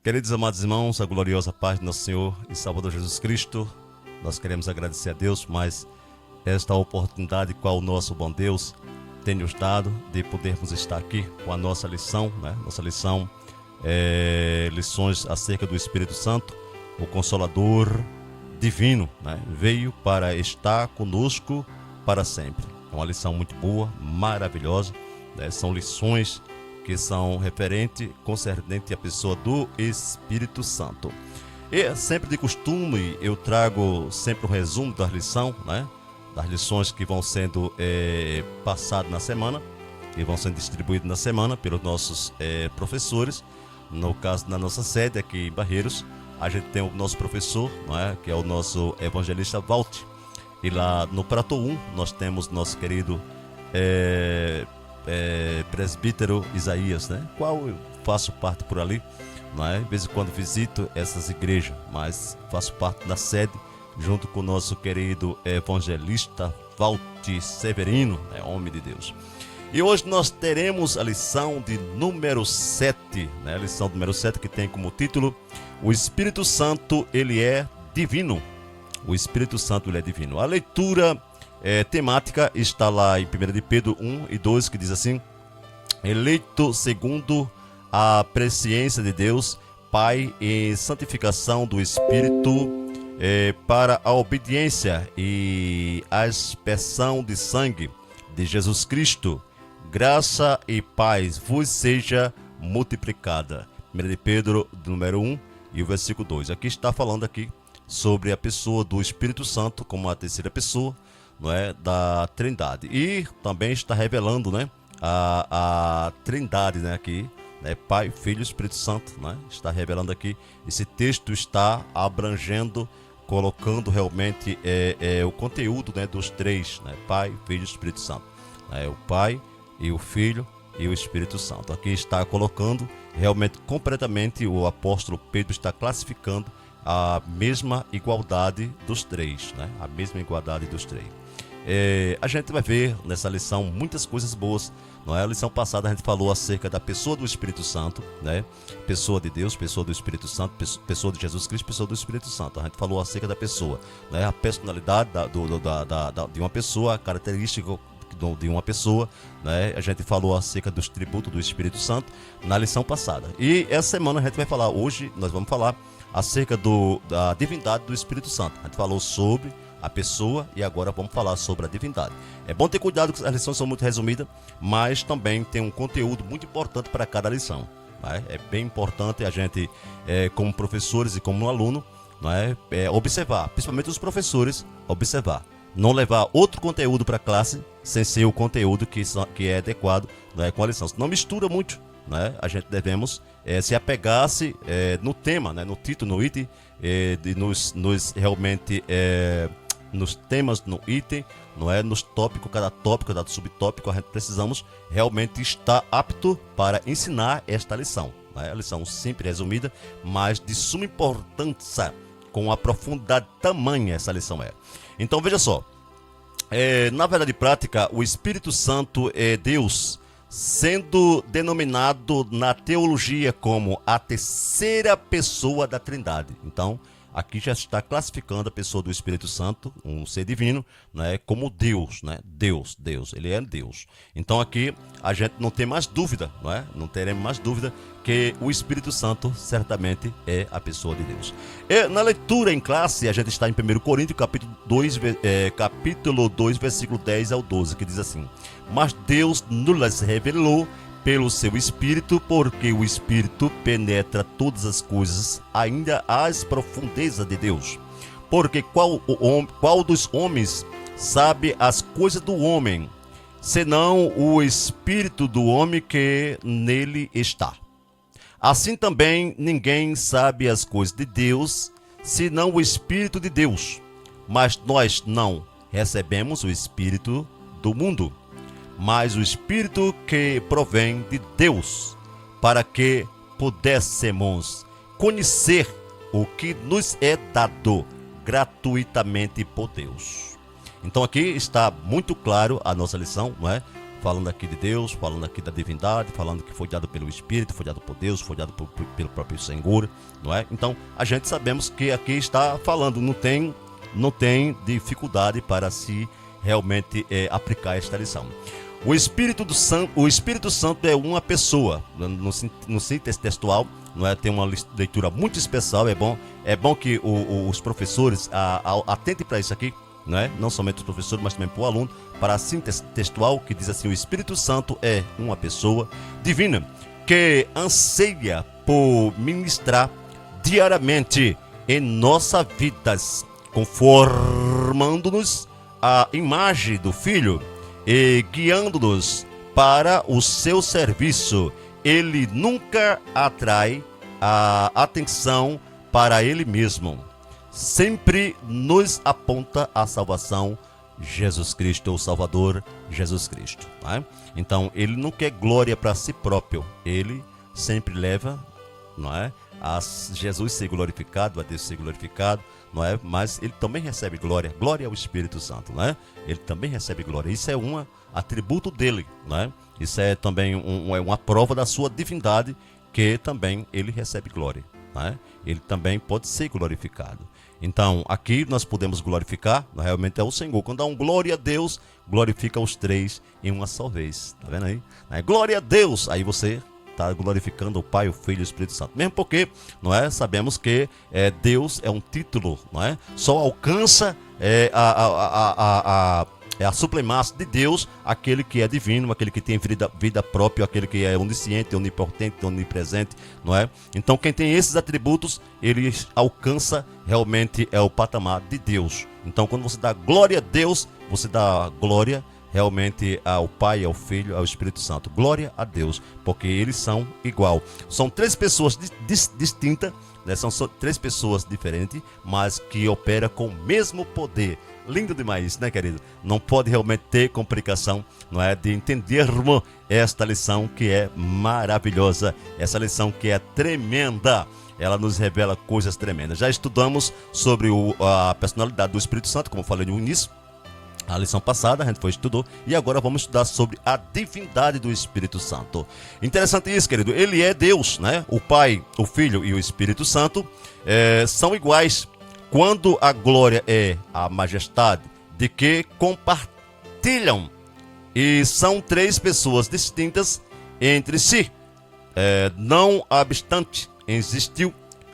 Queridos amados irmãos, a gloriosa paz do nosso Senhor e Salvador Jesus Cristo, nós queremos agradecer a Deus, mas esta oportunidade qual o nosso bom Deus tem nos dado de podermos estar aqui com a nossa lição, Nossa lição é lições acerca do Espírito Santo, o Consolador Divino, veio para estar conosco para sempre. É uma lição muito boa, maravilhosa, são lições que são concernente à pessoa do Espírito Santo. E sempre de costume eu trago sempre um resumo da lição, das lições que vão sendo passadas na semana e vão sendo distribuídas na semana pelos nossos professores. No caso, na nossa sede aqui em Barreiros, a gente tem o nosso professor, que é o nosso evangelista Walter. E lá no Prato 1 nós temos nosso querido presbítero Isaías, qual eu faço parte por ali, de vez em quando visito essas igrejas, mas faço parte da sede junto com o nosso querido evangelista Walter Severino, homem de Deus. E hoje nós teremos a lição de número 7, a lição número 7, que tem como título: O Espírito Santo, ele é divino. O Espírito Santo, ele é divino. A leitura temática está lá em 1 de Pedro 1 e 2, que diz assim: eleito segundo a presciência de Deus, Pai, e santificação do Espírito, para a obediência e a aspersão de sangue de Jesus Cristo, graça e paz vos seja multiplicada. 1 de Pedro, número 1 e o versículo 2. Aqui está falando aqui sobre a pessoa do Espírito Santo como a terceira pessoa, da Trindade. E também está revelando, a Trindade, aqui, Pai, Filho e Espírito Santo, está revelando aqui. Esse texto está abrangendo, colocando realmente o conteúdo, dos três, Pai, Filho e Espírito Santo, o Pai e o Filho e o Espírito Santo. Aqui está colocando realmente completamente, o apóstolo Pedro está classificando a mesma igualdade dos três, a mesma igualdade dos três. A gente vai ver nessa lição muitas coisas boas. A lição passada a gente falou acerca da pessoa do Espírito Santo, pessoa de Deus, pessoa do Espírito Santo, pessoa de Jesus Cristo, pessoa do Espírito Santo. A gente falou acerca da pessoa, a personalidade de uma pessoa, a característica de uma pessoa, A gente falou acerca dos tributos do Espírito Santo na lição passada. E essa semana a gente vai falar, hoje nós vamos falar acerca da divindade do Espírito Santo. A gente falou sobre a pessoa e agora vamos falar sobre a divindade. É bom ter cuidado que as lições são muito resumidas, mas também tem um conteúdo muito importante para cada lição. É bem importante a gente, como professores e como aluno, observar, principalmente os professores, observar. Não levar outro conteúdo para a classe sem ser o conteúdo que é adequado, com a lição. Não mistura muito. A gente devemos se apegar-se no tema, no título, no item, realmente nos temas, no item, nos tópicos, cada subtópico, a gente precisamos realmente estar apto para ensinar esta lição. A lição simples, resumida, mas de suma importância, com a profundidade tamanha essa lição é. Então veja só, na verdade prática, o Espírito Santo é Deus, sendo denominado na teologia como a terceira pessoa da Trindade. Então, aqui já está classificando a pessoa do Espírito Santo, um ser divino, como Deus, Deus, ele é Deus. Então aqui a gente não tem mais dúvida, não teremos mais dúvida que o Espírito Santo certamente é a pessoa de Deus. E na leitura em classe, a gente está em 1 Coríntios, capítulo 2, versículo 10 ao 12, que diz assim: mas Deus nos revelou pelo seu Espírito, porque o Espírito penetra todas as coisas, ainda as profundezas de Deus. Porque qual dos homens sabe as coisas do homem, senão o Espírito do homem que nele está? Assim também ninguém sabe as coisas de Deus, senão o Espírito de Deus. Mas nós não recebemos o Espírito do mundo, mas o Espírito que provém de Deus, para que pudéssemos conhecer o que nos é dado gratuitamente por Deus. Então aqui está muito claro a nossa lição, falando aqui de Deus, falando aqui da divindade, falando que foi dado pelo Espírito, foi dado por Deus, foi dado pelo próprio Senhor, não é? Então, a gente sabemos que aqui está falando, não tem dificuldade para se realmente aplicar esta lição. O Espírito Santo é uma pessoa, no síntese textual, não é? Tem uma leitura muito especial, é bom que os professores atentem para isso aqui, não é? Não somente o professor, mas também para o aluno, para a síntese textual, que diz assim: o Espírito Santo é uma pessoa divina que anseia por ministrar diariamente em nossas vidas, conformando-nos à imagem do Filho e guiando-nos para o seu serviço. Ele nunca atrai a atenção para ele mesmo. Sempre nos aponta a salvação, Jesus Cristo, o Salvador, Jesus Cristo. Não é? Então, ele não quer glória para si próprio. Ele sempre leva, não é, a Jesus ser glorificado, a Deus ser glorificado, não é? Mas ele também recebe glória. Glória ao Espírito Santo, não é? Ele também recebe glória. Isso é um atributo dele, não é? Isso é também uma prova da sua divindade, que também ele recebe glória, não é? Ele também pode ser glorificado. Então, aqui nós podemos glorificar, realmente é o Senhor. Quando dá um glória a Deus, glorifica os três em uma só vez. Tá vendo aí? Glória a Deus! Aí você está glorificando o Pai, o Filho e o Espírito Santo. Mesmo porque, não é? Sabemos que Deus é um título, não é? Só alcança a supremacia de Deus aquele que é divino, aquele que tem vida própria, aquele que é onisciente, onipotente, onipresente, não é? Então, quem tem esses atributos, ele alcança realmente o patamar de Deus. Então, quando você dá glória a Deus, você dá glória realmente ao Pai, ao Filho, ao Espírito Santo. Glória a Deus, porque eles são igual. São três pessoas distintas, né? São três pessoas diferentes, mas que operam com o mesmo poder. Lindo demais, né, querido? Não pode realmente ter complicação, não é, de entendermos esta lição que é maravilhosa, essa lição que é tremenda. Ela nos revela coisas tremendas. Já estudamos sobre a personalidade do Espírito Santo, como eu falei no início. A lição passada a gente estudou, e agora vamos estudar sobre a divindade do Espírito Santo. Interessante isso, querido. Ele é Deus, né? O Pai, o Filho e o Espírito Santo são iguais quando a glória é a majestade de que compartilham, e são três pessoas distintas entre si. Não obstante, existiu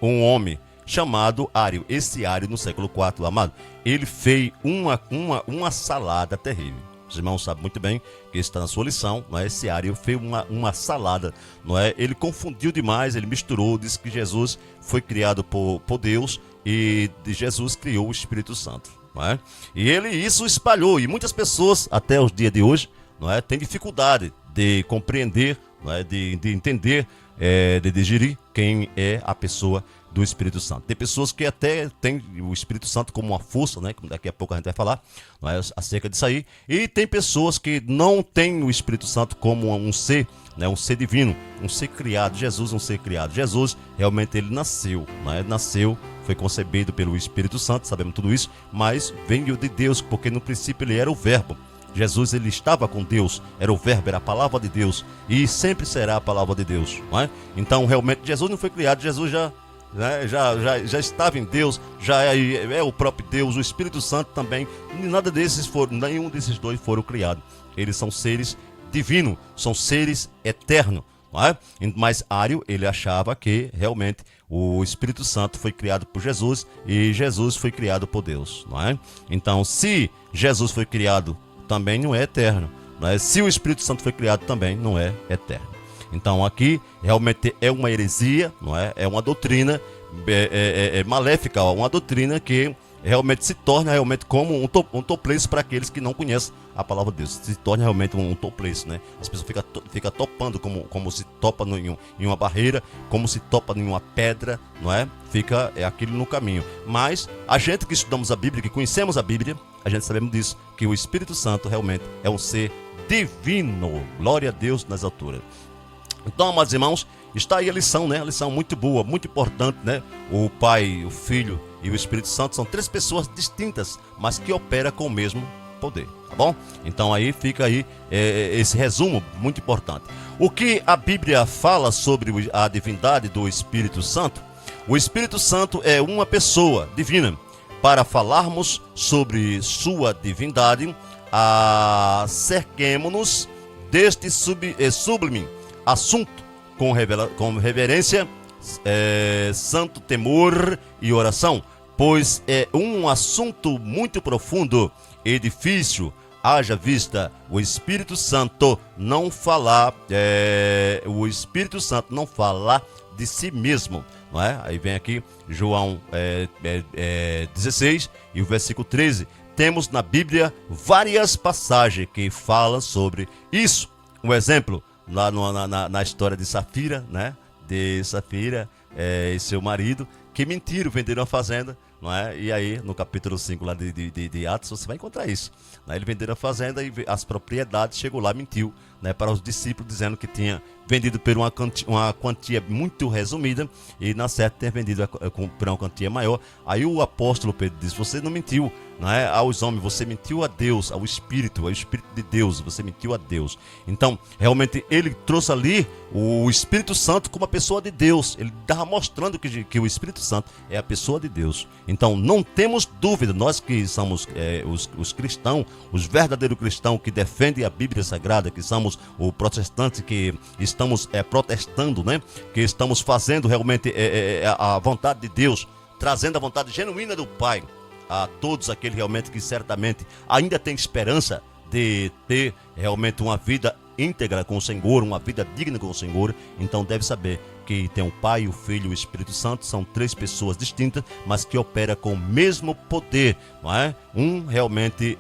um homem chamado Ário. Esse Ário, no século IV, amado, ele fez uma salada terrível. Os irmãos sabem muito bem que isso está na sua lição, não é? Esse Ário fez uma salada, não é? Ele confundiu demais, ele misturou, disse que Jesus foi criado por Deus e Jesus criou o Espírito Santo, não é? E ele isso espalhou, e muitas pessoas até os dias de hoje, não é, têm dificuldade de compreender, não é, de entender, de digerir quem é a pessoa do Espírito Santo. Tem pessoas que até têm o Espírito Santo como uma força, né? Daqui a pouco a gente vai falar, não é, acerca disso aí. E tem pessoas que não têm o Espírito Santo como um ser, né? Um ser divino, um ser criado. Jesus é um ser criado. Jesus realmente ele nasceu, né? Nasceu, foi concebido pelo Espírito Santo, sabemos tudo isso, mas veio de Deus, porque no princípio ele era o Verbo. Jesus ele estava com Deus, era o Verbo, era a palavra de Deus, e sempre será a palavra de Deus, não é? Então realmente Jesus não foi criado, Jesus já estava em Deus, já é o próprio Deus. O Espírito Santo também, nenhum desses dois foram criados. Eles são seres divinos, são seres eternos, não é? Mas Ário, ele achava que realmente o Espírito Santo foi criado por Jesus e Jesus foi criado por Deus, não é? Então, se Jesus foi criado, também não é eterno, não é? Se o Espírito Santo foi criado, também não é eterno. Então aqui realmente é uma heresia, não é? É uma doutrina maléfica, uma doutrina que realmente se torna realmente como um topless para aqueles que não conhecem a palavra de Deus. Se torna realmente um topless, né? As pessoas ficam topando como se topa em uma barreira, como se topa em uma pedra, não é? Fica aquilo no caminho. Mas a gente que estudamos a Bíblia, que conhecemos a Bíblia, a gente sabemos disso, que o Espírito Santo realmente é um ser divino. Glória a Deus nas alturas. Então, amados irmãos, está aí a lição, né? A lição muito boa, muito importante, né? O Pai, o Filho e o Espírito Santo são três pessoas distintas, mas que operam com o mesmo poder, tá bom? Então aí fica aí esse resumo muito importante. O que a Bíblia fala sobre a divindade do Espírito Santo? O Espírito Santo é uma pessoa divina. Para falarmos sobre sua divindade, cerquemo-nos deste sublime assunto com reverência, santo temor e oração, pois é um assunto muito profundo e difícil, haja vista o Espírito Santo não falar, de si mesmo, não é? Aí vem aqui João 16 e o versículo 13. Temos na Bíblia várias passagens que falam sobre isso. Um exemplo, lá na história de Safira, né? De Safira e seu marido, que mentiram, venderam a fazenda, não é? E aí, no capítulo 5 lá de Atos, você vai encontrar isso. Né? Ele venderam a fazenda e as propriedades, chegou lá, mentiu, né, para os discípulos, dizendo que tinha vendido por uma quantia muito resumida e na certa tinha vendido por uma quantia maior. Aí o apóstolo Pedro disse: você não mentiu, não é, aos homens, você mentiu a Deus, ao Espírito de Deus, você mentiu a Deus. Então, realmente, ele trouxe ali o Espírito Santo como a pessoa de Deus. Ele estava mostrando que o Espírito Santo é a pessoa de Deus. Então, não temos dúvida, nós que somos os cristãos, os verdadeiros cristãos que defendem a Bíblia Sagrada, que somos o protestante que estamos protestando, né? Que estamos fazendo realmente a vontade de Deus, trazendo a vontade genuína do Pai a todos aqueles realmente que certamente ainda têm esperança de ter realmente uma vida íntegra com o Senhor, uma vida digna com o Senhor. Então deve saber que tem o Pai, o Filho e o Espírito Santo, são três pessoas distintas, mas que operam com o mesmo poder, não é? Um realmente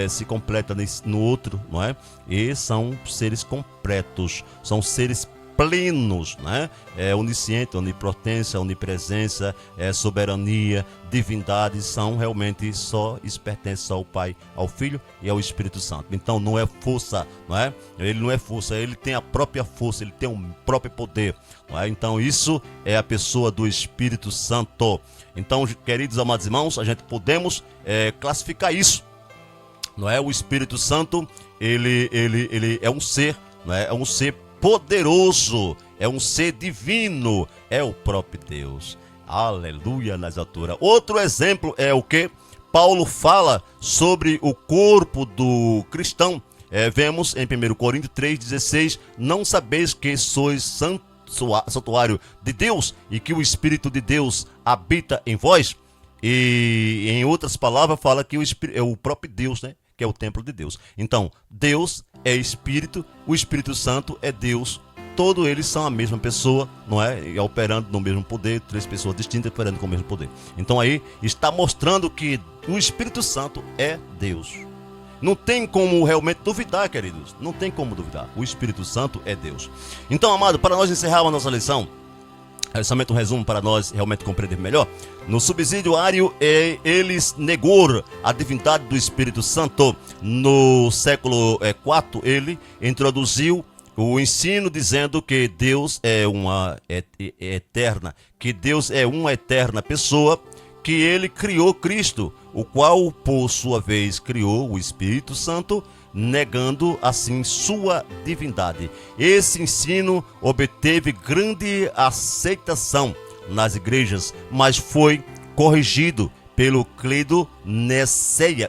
se completa no outro, não é? E são seres completos, são seres plenos, né? Onisciente, onipotência, onipresença, soberania, divindade, são realmente pertencem só ao Pai, ao Filho e ao Espírito Santo. Então não é força, não é? Ele não é força, ele tem a própria força, ele tem um próprio poder, não é? Então isso é a pessoa do Espírito Santo. Então, queridos amados irmãos, a gente podemos classificar isso, não é? O Espírito Santo, ele é um ser, não é? É um ser poderoso, é um ser divino, é o próprio Deus. Aleluia nas alturas. Outro exemplo é o que Paulo fala sobre o corpo do cristão. Vemos em 1 Coríntios 3,16: não sabeis que sois santuário de Deus e que o Espírito de Deus habita em vós? E em outras palavras fala que é o próprio Deus, né? Que é o templo de Deus. Então, Deus é Espírito, o Espírito Santo é Deus. Todos eles são a mesma pessoa, não é? E operando no mesmo poder, três pessoas distintas operando com o mesmo poder. Então aí está mostrando que o Espírito Santo é Deus. Não tem como realmente duvidar, queridos. Não tem como duvidar. O Espírito Santo é Deus. Então, amado, para nós encerrar a nossa lição, somente um resumo para nós realmente compreender melhor. No subsidiário, eles negou a divindade do Espírito Santo. No século IV, ele introduziu o ensino dizendo que Deus é eterna, que Deus é uma eterna pessoa, que ele criou Cristo, o qual, por sua vez, criou o Espírito Santo, negando assim sua divindade. Esse ensino obteve grande aceitação nas igrejas, mas foi corrigido pelo Credo Niceia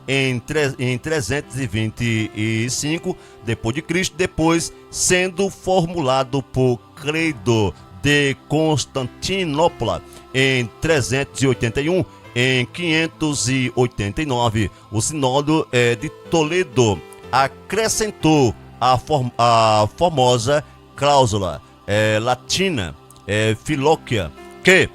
em 325 depois de Cristo, depois sendo formulado por Credo de Constantinopla em 381. Em 589, o Sínodo de Toledo acrescentou a famosa cláusula latina Filóquia, que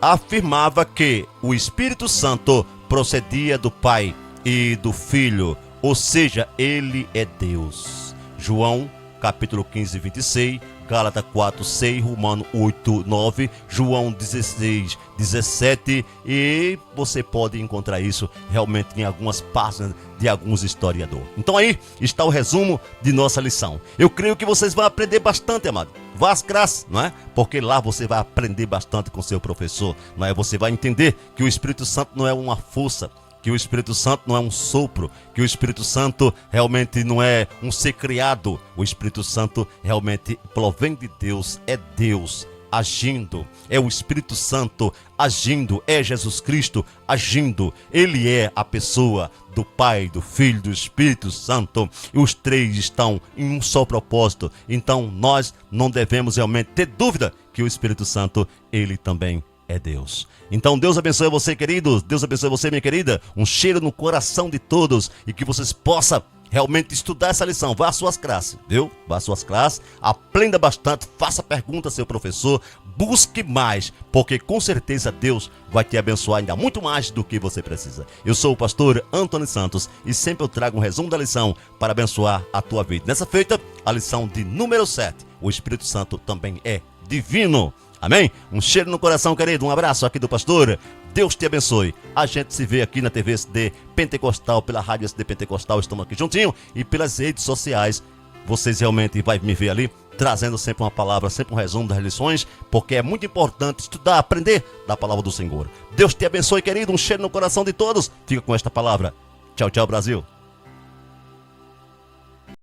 afirmava que o Espírito Santo procedia do Pai e do Filho, ou seja, ele é Deus. João capítulo 15, 26, Gálatas 4, 6, Romanos 8, 9, João 16, 17, e você pode encontrar isso realmente em algumas páginas de alguns historiadores. Então aí está o resumo de nossa lição. Eu creio que vocês vão aprender bastante, amado. Vascras, não é? Porque lá você vai aprender bastante com seu professor, não é? Você vai entender que o Espírito Santo não é uma força, que o Espírito Santo não é um sopro, que o Espírito Santo realmente não é um ser criado. O Espírito Santo realmente provém de Deus, é Deus agindo, é o Espírito Santo agindo, é Jesus Cristo agindo. Ele é a pessoa do Pai, do Filho, do Espírito Santo, e os três estão em um só propósito. Então nós não devemos realmente ter dúvida que o Espírito Santo, ele também é Deus. Então Deus abençoe você, querido. Deus abençoe você, minha querida. Um cheiro no coração de todos e que vocês possam realmente estudar essa lição. Vá às suas classes, viu? Vá às suas classes, aprenda bastante, faça pergunta ao seu professor, busque mais, porque com certeza Deus vai te abençoar ainda muito mais do que você precisa. Eu sou o pastor Antônio Santos e sempre eu trago um resumo da lição para abençoar a tua vida. Nessa feita, a lição de número 7. O Espírito Santo também é divino. Amém? Um cheiro no coração, querido. Um abraço aqui do pastor. Deus te abençoe. A gente se vê aqui na TV SD Pentecostal, pela Rádio SD Pentecostal. Estamos aqui juntinho. E pelas redes sociais. Vocês realmente vão me ver ali, trazendo sempre uma palavra, sempre um resumo das lições, porque é muito importante estudar, aprender da palavra do Senhor. Deus te abençoe, querido. Um cheiro no coração de todos. Fica com esta palavra. Tchau, tchau, Brasil.